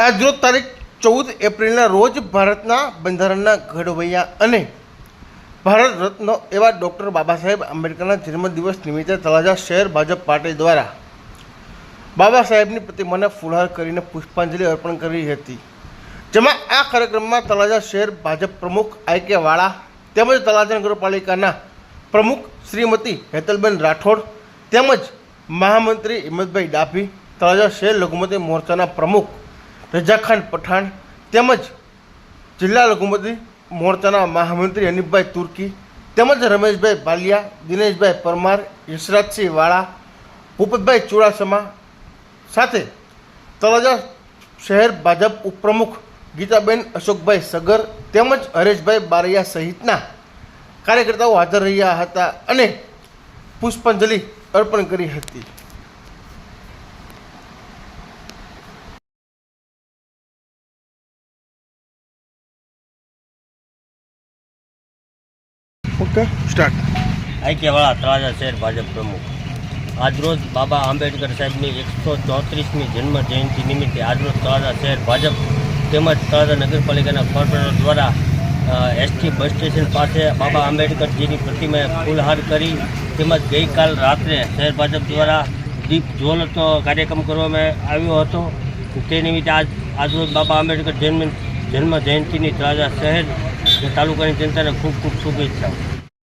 આજરોજ તારીખ 14 એપ્રિલના રોજ ભારતના બંધારણના ઘડવૈયા અને ભારત રત્ન એવા ડૉક્ટર બાબા સાહેબ આંબેડકરના જન્મદિવસ નિમિત્તે તળાજા શહેર ભાજપ પાર્ટી દ્વારા બાબા સાહેબની પ્રતિમાને ફૂલહાર કરીને પુષ્પાંજલિ અર્પણ કરી હતી, જેમાં આ કાર્યક્રમમાં તળાજા શહેર ભાજપ પ્રમુખ આઈ.કે. વાળા તેમજ તળાજા નગરપાલિકાના પ્રમુખ શ્રીમતી હેતલબેન રાઠોડ તેમજ મહામંત્રી હિંમતભાઈ ડાભી, તળાજા શહેર લઘુમતી મોરચાના પ્રમુખ રજાખાન પઠાણ તેમજ જિલ્લા લઘુમતી મોરચાના મહામંત્રી હનીફભાઈ તુર્કી તેમજ રમેશભાઈ ભાલિયા, દિનેશભાઈ પરમાર, યશરાજસિંહ વાળા, ભૂપતભાઈ ચુડાસમા સાથે તળાજા શહેર ભાજપ ઉપપ્રમુખ ગીતાબેન અશોકભાઈ સગર તેમજ હરેશભાઈ બારૈયા સહિતના કાર્યકર્તાઓ હાજર રહ્યા હતા અને પુષ્પાંજલિ અર્પણ કરી હતી. Okay start. આઈ.કે. વાળા, તળાજા શહેર ભાજપ પ્રમુખ. આજરોજ બાબા આંબેડકર સાહેબની 134મી જન્મ જયંતિ નિમિત્તે આજરોજ તળાજા શહેર ભાજપ તેમજ તળાજા નગરપાલિકાના કોર્પોરેટર દ્વારા એસટી બસ સ્ટેશન પાસે બાબા આંબેડકરજીની પ્રતિમાએ ફૂલહાર કરી તેમજ ગઈકાલ રાત્રે શહેર ભાજપ દ્વારા દીપ જ્વલનનો કાર્યક્રમ કરવામાં આવ્યો હતો. તે નિમિત્તે આજરોજ બાબા આંબેડકર જન્મ જયંતિની તળાજા શહેર તાલુકાની જનતાને ખૂબ ખૂબ શુભેચ્છાઓ.